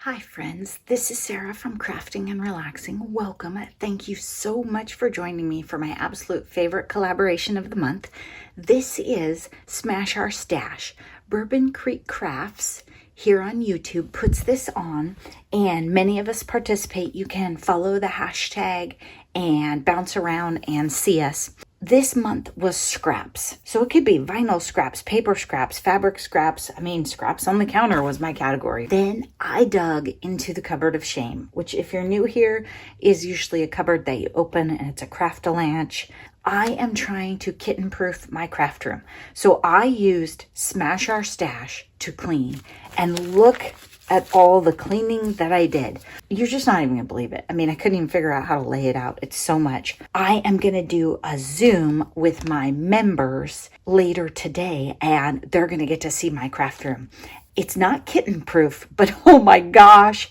Hi friends, this is Sarah from Crafting and Relaxing. Welcome. Thank you so much for joining me for my absolute favorite collaboration of the month. This is Smash Our Stash. Bourbon Creek Crafts here on YouTube puts this on, and many of us participate. You can follow the hashtag and bounce around and see us. This month was scraps. So it could be vinyl scraps, paper scraps, fabric scraps. Scraps on the counter was my category. Then I dug into the cupboard of shame, which if you're new here is usually a cupboard that you open and it's a craft-a-lanch. I am trying to kitten-proof my craft room. So I used Smash Our Stash to clean, and look at all the cleaning that I did. You're just not even gonna believe it. I couldn't even figure out how to lay it out. It's so much. I am gonna do a Zoom with my members later today, and they're gonna get to see my craft room. It's not kitten proof, but oh my gosh,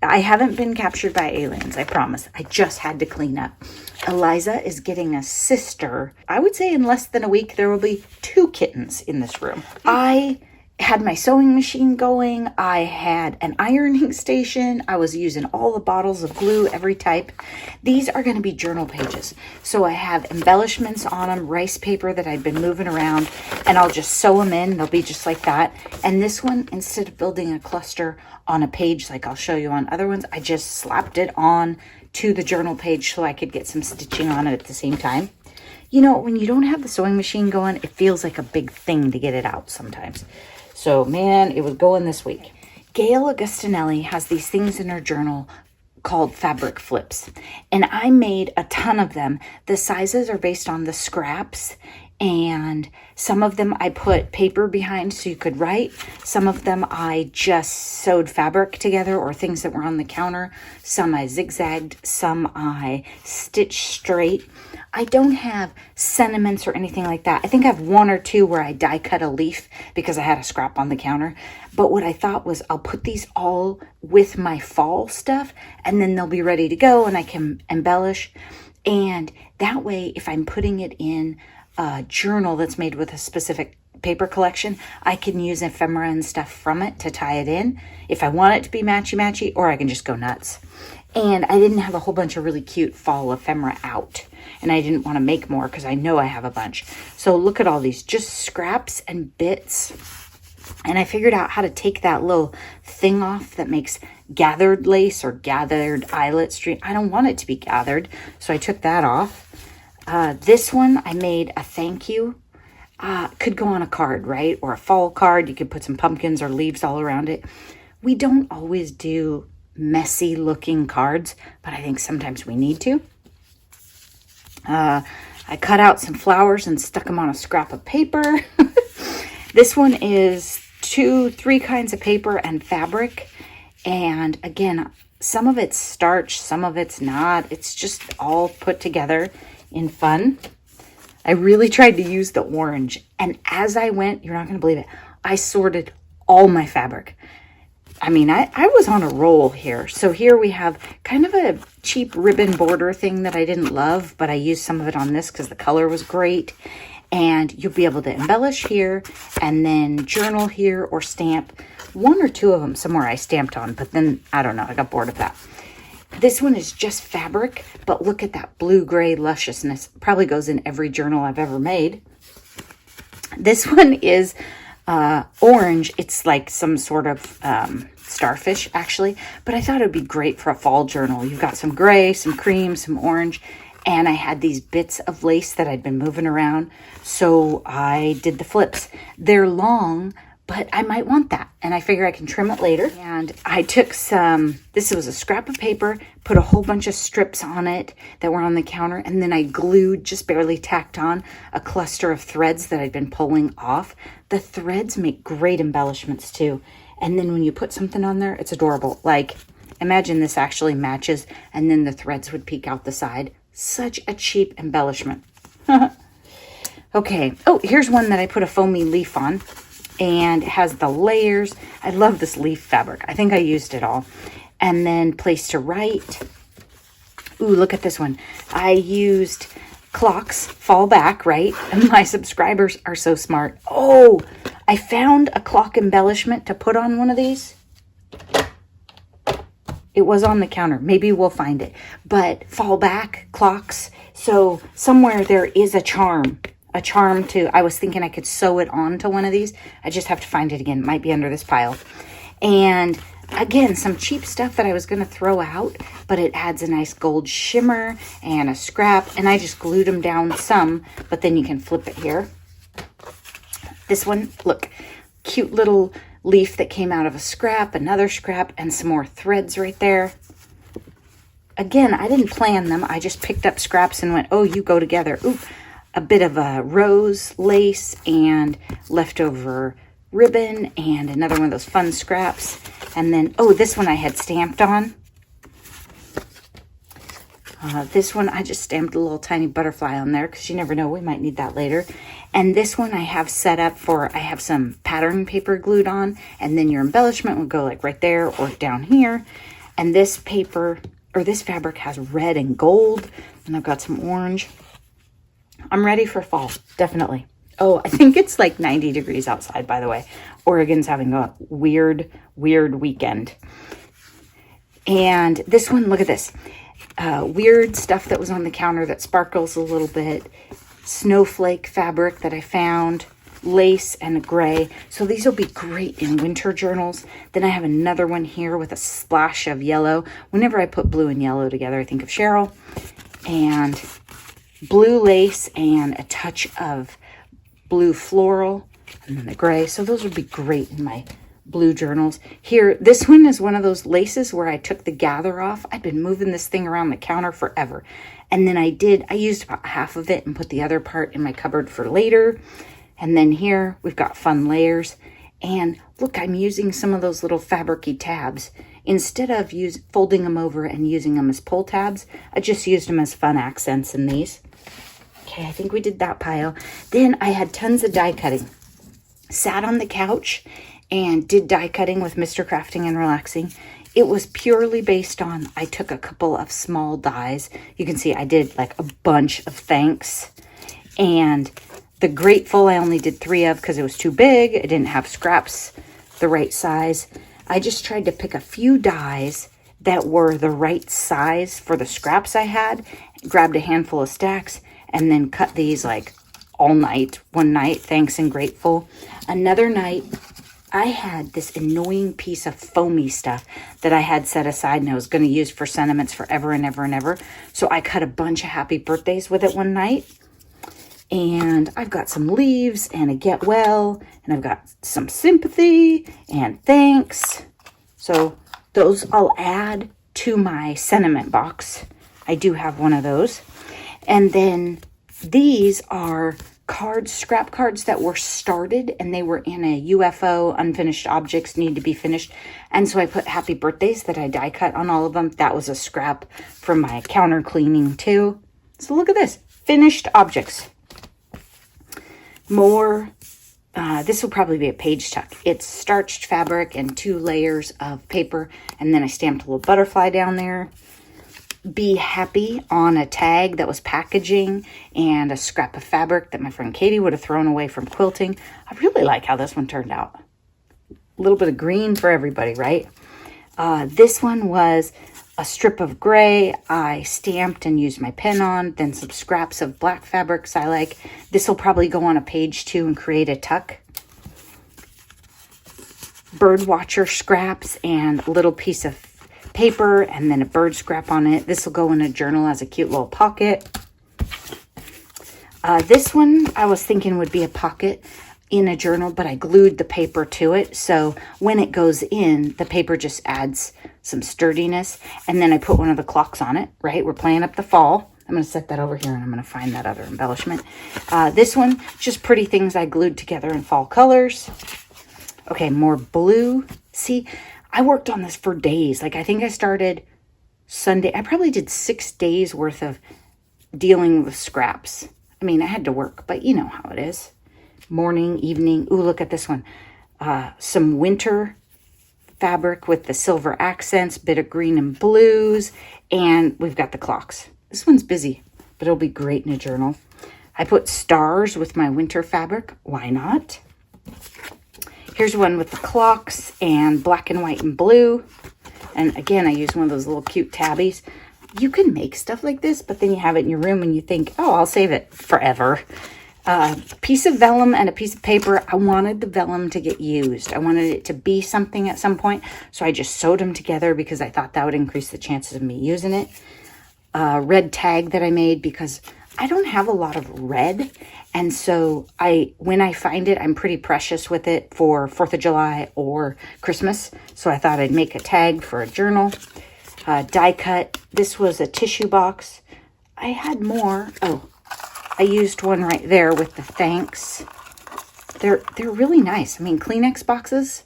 I haven't been captured by aliens, I promise. I just had to clean up. Eliza is getting a sister. I would say in less than a week, there will be 2 kittens in this room. I had my sewing machine going. I had an ironing station. I was using all the bottles of glue, every type. These are going to be journal pages. So I have embellishments on them, rice paper that I've been moving around, and I'll just sew them in. They'll be just like that. And this one, instead of building a cluster on a page like I'll show you on other ones, I just slapped it on to the journal page so I could get some stitching on it at the same time. You know, when you don't have the sewing machine going, it feels like a big thing to get it out sometimes. So, man, it was going this week. Gail Augustinelli has these things in her journal called fabric flips, and I made a ton of them. The sizes are based on the scraps, and some of them I put paper behind so you could write. Some of them I just sewed fabric together or things that were on the counter. Some I zigzagged, some I stitched straight. I don't have sentiments or anything like that. I think I have 1 or 2 where I die cut a leaf because I had a scrap on the counter. But what I thought was I'll put these all with my fall stuff, and then they'll be ready to go and I can embellish. And that way, if I'm putting it in a journal that's made with a specific paper collection, I can use ephemera and stuff from it to tie it in if I want it to be matchy-matchy, or I can just go nuts. And I didn't have a whole bunch of really cute fall ephemera out, and I didn't want to make more because I know I have a bunch. So look at all these, just scraps and bits. And I figured out how to take that little thing off that makes gathered lace or gathered eyelet string. I don't want it to be gathered, so I took that off. This one, I made a thank you. Could go on a card, right? Or a fall card. You could put some pumpkins or leaves all around it. We don't always do messy looking cards, but I think sometimes we need to. I cut out some flowers and stuck them on a scrap of paper. This one is 3 kinds of paper and fabric. And again, some of it's starch, some of it's not. It's just all put together in fun. I really tried to use the orange. And as I went, you're not going to believe it, I sorted all my fabric. I was on a roll here. So here we have kind of a cheap ribbon border thing that I didn't love, but I used some of it on this because the color was great. And you'll be able to embellish here and then journal here or stamp. 1 or 2 of them somewhere I stamped on, but then, I don't know, I got bored of that. This one is just fabric, but look at that blue-gray lusciousness. Probably goes in every journal I've ever made. This one is orange. It's like some sort of starfish, actually, but I thought it would be great for a fall journal. You've got some gray, some cream, some orange, and I had these bits of lace that I'd been moving around, so I did the flips. They're long, but I might want that, and I figure I can trim it later. And I took this was a scrap of paper, put a whole bunch of strips on it that were on the counter, and then I glued, just barely tacked on, a cluster of threads that I'd been pulling off. The threads make great embellishments too, and then when you put something on there, it's adorable. Like, imagine this actually matches, and then the threads would peek out the side. Such a cheap embellishment. Okay. Oh, here's one that I put a foamy leaf on, and it has the layers. I love this leaf fabric. I think I used it all. And then place to write. Ooh, look at this one. I used clocks, fall back, right? And my subscribers are so smart. Oh, I found a clock embellishment to put on one of these. It was on the counter. Maybe we'll find it. But fall back clocks. So somewhere there is a charm. A charm to, I was thinking I could sew it onto one of these. I just have to find it again. It might be under this pile. And again, some cheap stuff that I was going to throw out, but it adds a nice gold shimmer and a scrap. And I just glued them down some, but then you can flip it here. This one, look, cute little leaf that came out of a scrap, another scrap, and some more threads right there. Again, I didn't plan them. I just picked up scraps and went, oh, you go together. Ooh, a bit of a rose lace and leftover ribbon and another one of those fun scraps. And then, oh, this one I had stamped on. This one, I just stamped a little tiny butterfly on there because you never know, we might need that later. And this one I have set up for, I have some pattern paper glued on, and then your embellishment would go like right there or down here. And this paper, or this fabric has red and gold, and I've got some orange. I'm ready for fall, definitely. Oh, I think it's like 90 degrees outside, by the way. Oregon's having a weird weekend. And this one, look at this. Weird stuff that was on the counter that sparkles a little bit. Snowflake fabric that I found. Lace and gray. So these will be great in winter journals. Then I have another one here with a splash of yellow. Whenever I put blue and yellow together, I think of Cheryl. And blue lace and a touch of blue floral. And then the gray. So those would be great in my blue journals. Here, this one is one of those laces where I took the gather off. I've been moving this thing around the counter forever. And then I used about half of it and put the other part in my cupboard for later. And then here, we've got fun layers. And look, I'm using some of those little fabric-y tabs. Instead of folding them over and using them as pull tabs, I just used them as fun accents in these. Okay, I think we did that pile. Then I had tons of die cutting. Sat on the couch and did die cutting with Mr. Crafting and Relaxing. It was purely based on, I took a couple of small dies. You can see I did like a bunch of thanks. And the grateful, I only did 3 of because it was too big. I didn't have scraps the right size. I just tried to pick a few dies that were the right size for the scraps I had. Grabbed a handful of stacks and then cut these like all night. One night, thanks and grateful. Another night, I had this annoying piece of foamy stuff that I had set aside and I was going to use for sentiments forever and ever and ever. So I cut a bunch of happy birthdays with it one night. And I've got some leaves and a get well. And I've got some sympathy and thanks. So those I'll add to my sentiment box. I do have one of those. And then these are cards, scrap cards that were started and they were in a UFO, unfinished objects, need to be finished. And so I put happy birthdays that I die cut on all of them. That was a scrap from my counter cleaning too. So look at this, finished objects. More, this will probably be a page tuck. It's starched fabric and 2 layers of paper. And then I stamped a little butterfly down there. Be happy on a tag that was packaging and a scrap of fabric that my friend Katie would have thrown away from quilting. I really like how this one turned out. A little bit of green for everybody, right? This one was a strip of gray I stamped and used my pen on, then some scraps of black fabrics I like. This will probably go on a page too and create a tuck. Bird watcher scraps and a little piece of paper and then a bird scrap on it. This will go in a journal as a cute little pocket. This one I was thinking would be a pocket in a journal, but I glued the paper to it. So when it goes in, the paper just adds some sturdiness. And then I put one of the clocks on it, right? We're playing up the fall. I'm going to set that over here and I'm going to find that other embellishment. This one, just pretty things I glued together in fall colors. Okay, more blue. See, I worked on this for days. Like I think I started Sunday. I probably did 6 days worth of dealing with scraps. I mean, I had to work, but you know how it is. Morning, evening. Ooh, look at this one. Some winter fabric with the silver accents, bit of green and blues, and we've got the clocks. This one's busy, but it'll be great in a journal. I put stars with my winter fabric. Why not? Here's one with the clocks and black and white and blue. And again, I use one of those little cute tabbies. You can make stuff like this, but then you have it in your room and you think, oh, I'll save it forever. Piece of vellum and a piece of paper. I wanted the vellum to get used. I wanted it to be something at some point. So I just sewed them together because I thought that would increase the chances of me using it. Red tag that I made because I don't have a lot of red. And so when I find it, I'm pretty precious with it for 4th of July or Christmas. So I thought I'd make a tag for a journal. Die cut. This was a tissue box. I had more. Oh, I used one right there with the thanks. They're really nice. I mean, Kleenex boxes,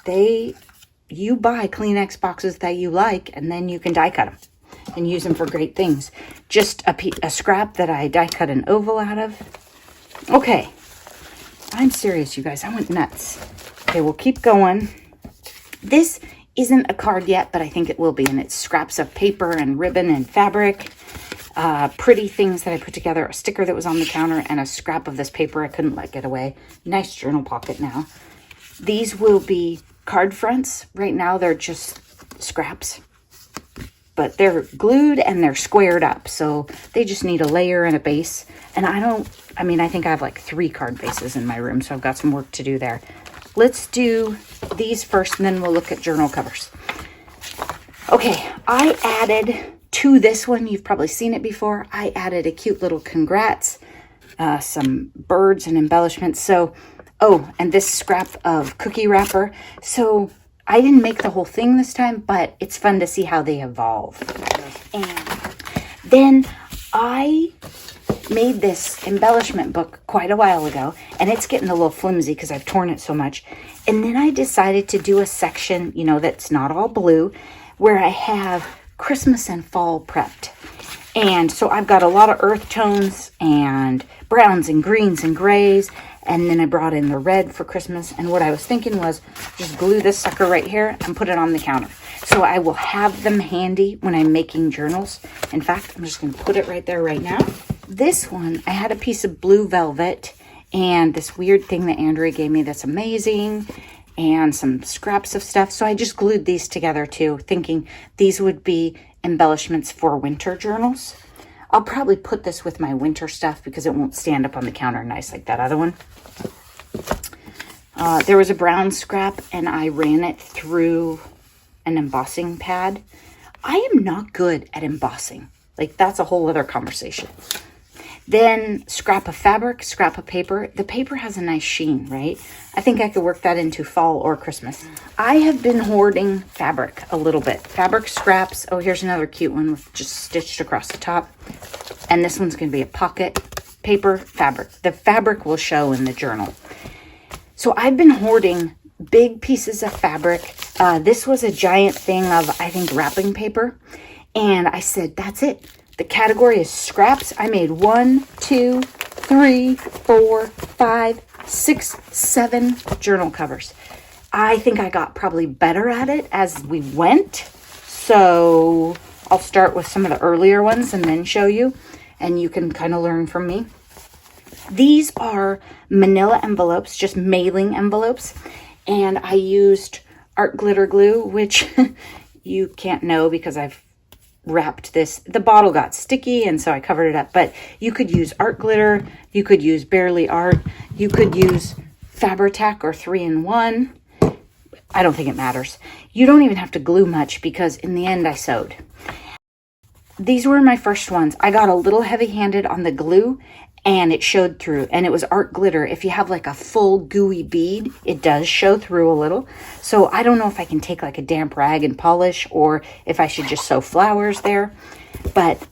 you buy Kleenex boxes that you like, and then you can die cut them and use them for great things. Just a scrap that I die cut an oval out of. Okay, I'm serious, you guys. I went nuts. Okay, we'll keep going. This isn't a card yet, but I think it will be, and it's scraps of paper and ribbon and fabric. Pretty things that I put together, a sticker that was on the counter, and a scrap of this paper I couldn't let get away. Nice journal pocket now. These will be card fronts. Right now they're just scraps, but they're glued and they're squared up, so they just need a layer and a base. And I think I have like 3 card bases in my room, so I've got some work to do there. Let's do these first, and then we'll look at journal covers. Okay, I added to this one, you've probably seen it before, I added a cute little congrats, some birds and embellishments. So, and this scrap of cookie wrapper. So I didn't make the whole thing this time, but it's fun to see how they evolve. And then I made this embellishment book quite a while ago, and it's getting a little flimsy because I've torn it so much. And then I decided to do a section, that's not all blue, where I have Christmas and fall prepped. And so I've got a lot of earth tones and browns and greens and grays, and then I brought in the red for Christmas. And what I was thinking was just glue this sucker right here and put it on the counter, so I will have them handy when I'm making journals. In fact, I'm just going to put it right there right now. This one, I had a piece of blue velvet and this weird thing that Andrea gave me that's amazing, and some scraps of stuff. So I just glued these together too, thinking these would be embellishments for winter journals. I'll probably put this with my winter stuff because it won't stand up on the counter nice like that other one. There was a brown scrap, and I ran it through an embossing pad. I am not good at embossing. Like, that's a whole other conversation. Then scrap of fabric, scrap of paper. The paper has a nice sheen, right? I think I could work that into fall or Christmas. I have been hoarding fabric a little bit. Fabric scraps. Oh, here's another cute one with just stitched across the top. And this one's going to be a pocket paper fabric. The fabric will show in the journal. So I've been hoarding big pieces of fabric. This was a giant thing of, I think, wrapping paper. And I said, that's it. The category is scraps. I made 1, 2, 3, 4, 5, 6, 7 journal covers. I think I got probably better at it as we went. So I'll start with some of the earlier ones and then show you, and you can kind of learn from me. These are manila envelopes, just mailing envelopes. And I used art glitter glue, which you can't know because I've wrapped this. The bottle got sticky, and so I covered it up. But you could use art glitter, you could use Barely Art, you could use Fabri-Tac or 3-in-1. I don't think it matters. You don't even have to glue much because in the end I sewed. These were my first ones. I got a little heavy-handed on the glue, and it showed through, and it was art glitter. If you have like a full gooey bead, it does show through a little. So I don't know if I can take like a damp rag and polish, or if I should just sew flowers there. But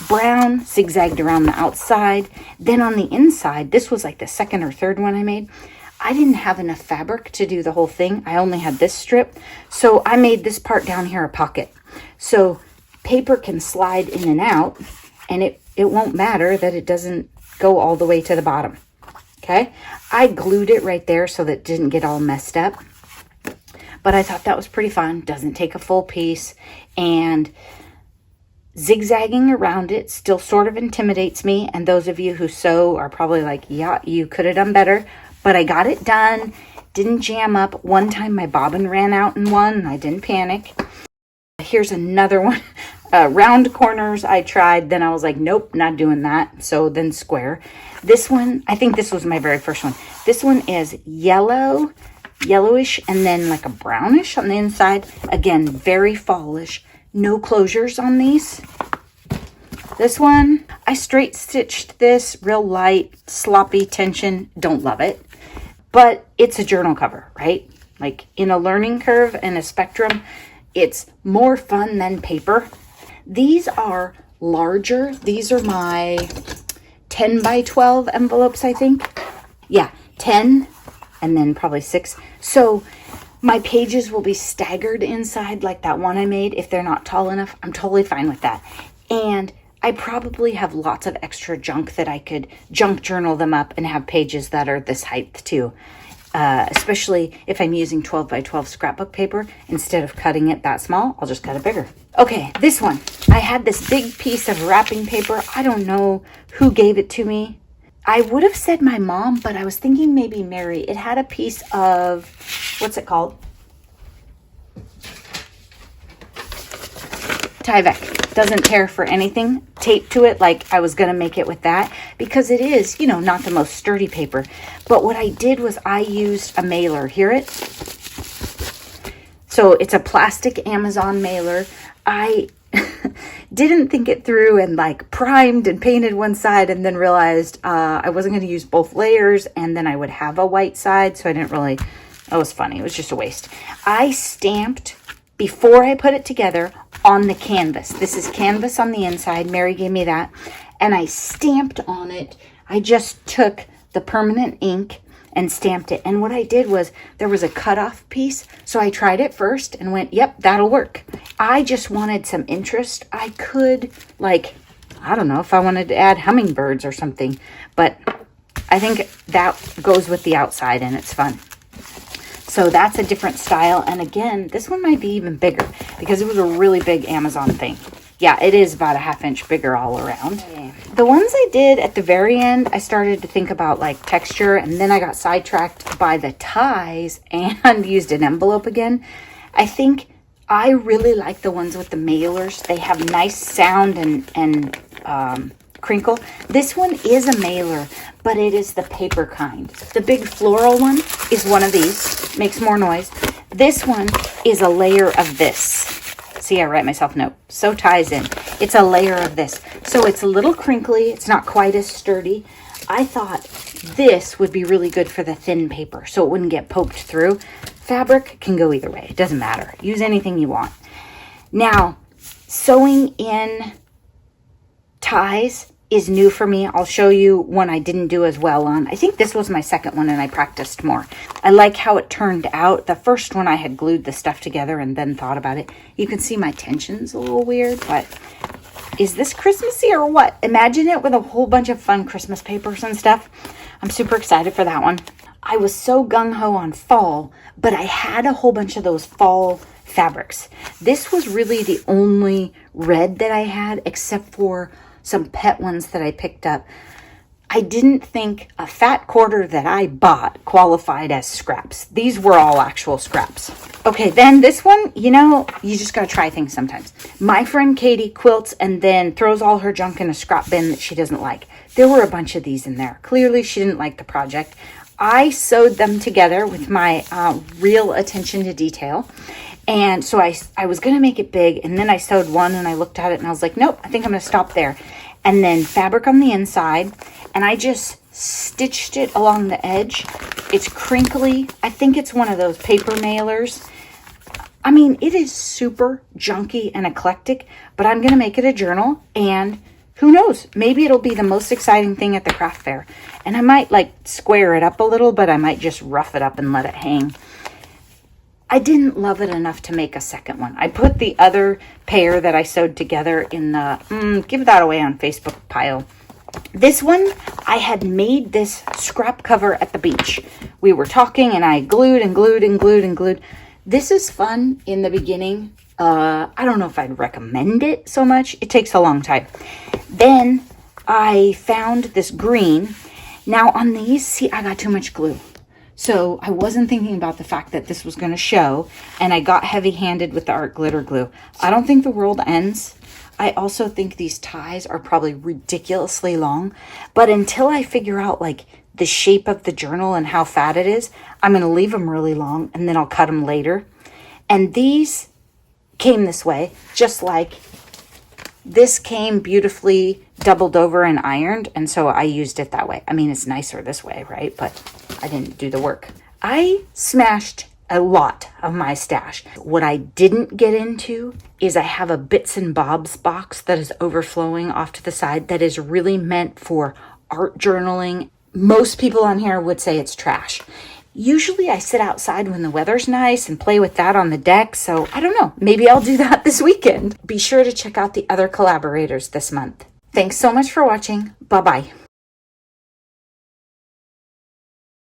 brown zigzagged around the outside. Then on the inside, this was like the second or third one I made. I didn't have enough fabric to do the whole thing. I only had this strip. So I made this part down here a pocket. So paper can slide in and out, and it won't matter that it doesn't go all the way to the bottom. Okay, I glued it right there so that it didn't get all messed up, but I thought that was pretty fun. Doesn't take a full piece, and zigzagging around it still sort of intimidates me. And those of you who sew are probably like, yeah, you could have done better, but I got it done. Didn't jam up. One time my bobbin ran out in one and I didn't panic. Here's another one. Round corners I tried. Then I was like, nope, not doing that. So then square. This one, I think this was my very first one. This one is yellowish, and then like a brownish on the inside. Again, very fallish. No closures on these. This one, I straight stitched this, real light, sloppy tension. Don't love it. But it's a journal cover, right? Like in a learning curve and a spectrum, it's more fun than paper. These are larger. These are my 10 by 12 envelopes, I think. Yeah, 10 and then probably 6. So my pages will be staggered inside like that one I made. If they're not tall enough, I'm totally fine with that. And I probably have lots of extra junk that I could junk journal them up and have pages that are this height too. Especially if I'm using 12 by 12 scrapbook paper. Instead of cutting it that small, I'll just cut it bigger. Okay, this one. I had this big piece of wrapping paper. I don't know who gave it to me. I would have said my mom, but I was thinking maybe Mary. It had a piece of, what's it called? Tyvek. Doesn't tear for anything. Tape to it like I was going to make it with that because it is, you know, not the most sturdy paper. But what I did was I used a mailer. Hear it? So it's a plastic Amazon mailer. I didn't think it through and like primed and painted one side and then realized I wasn't going to use both layers and then I would have a white side. So I didn't really, that was funny. It was just a waste. I stamped before I put it together on the canvas. This is canvas on the inside. Mary gave me that. And I stamped on it. I just took the permanent ink and stamped it. And what I did was there was a cutoff piece. So I tried it first and went, yep, that'll work. I just wanted some interest. I could like, I don't know if I wanted to add hummingbirds or something, but I think that goes with the outside and it's fun. So that's a different style. And again, this one might be even bigger because it was a really big Amazon thing. Yeah, it is about a 1/2 inch bigger all around. The ones I did at the very end, I started to think about like texture and then I got sidetracked by the ties and used an envelope again. I think I really like the ones with the mailers. They have nice sound and crinkle. This one is a mailer, but it is the paper kind. The big floral one is one of these, makes more noise. This one is a layer of this. See, I write myself a note. So ties in. It's a layer of this. So it's a little crinkly. It's not quite as sturdy. I thought this would be really good for the thin paper so it wouldn't get poked through. Fabric can go either way. It doesn't matter. Use anything you want. Now, sewing in ties is new for me. I'll show you one I didn't do as well on. I think this was my second one and I practiced more. I like how it turned out. The first one I had glued the stuff together and then thought about it. You can see my tension's a little weird, but is this Christmassy or what? Imagine it with a whole bunch of fun Christmas papers and stuff. I'm super excited for that one. I was so gung-ho on fall, but I had a whole bunch of those fall fabrics. This was really the only red that I had except for some pet ones that I picked up. I didn't think a fat quarter that I bought qualified as scraps. These were all actual scraps. Okay, then this one, you know, you just gotta try things sometimes. My friend Katie quilts and then throws all her junk in a scrap bin that she doesn't like. There were a bunch of these in there. Clearly she didn't like the project. I sewed them together with my real attention to detail. And so I was going to make it big, and then I sewed one, and I looked at it, and I was like, nope, I think I'm going to stop there. And then fabric on the inside, and I just stitched it along the edge. It's crinkly. I think it's one of those paper mailers. I mean, it is super junky and eclectic, but I'm going to make it a journal, and who knows? Maybe it'll be the most exciting thing at the craft fair. And I might, like, square it up a little, but I might just rough it up and let it hang. I didn't love it enough to make a second one. I put the other pair that I sewed together in the give that away on Facebook pile. This one, I had made this scrap cover at the beach. We were talking and I glued and glued and glued and glued. This is fun in the beginning. I don't know if I'd recommend it so much. It takes a long time. Then I found this green. Now on these, see, I got too much glue. So I wasn't thinking about the fact that this was going to show, and I got heavy-handed with the art glitter glue. I don't think the world ends. I also think these ties are probably ridiculously long, but until I figure out like the shape of the journal and how fat it is, I'm going to leave them really long and then I'll cut them later. And these came this way, just like this came beautifully doubled over and ironed, and so I used it that way. I mean, it's nicer this way, right? But I didn't do the work. I smashed a lot of my stash. What I didn't get into is I have a bits and bobs box that is overflowing off to the side that is really meant for art journaling. Most people on here would say it's trash. Usually I sit outside when the weather's nice and play with that on the deck, so I don't know, maybe I'll do that this weekend. Be sure to check out the other collaborators this month. Thanks so much for watching. Bye-bye.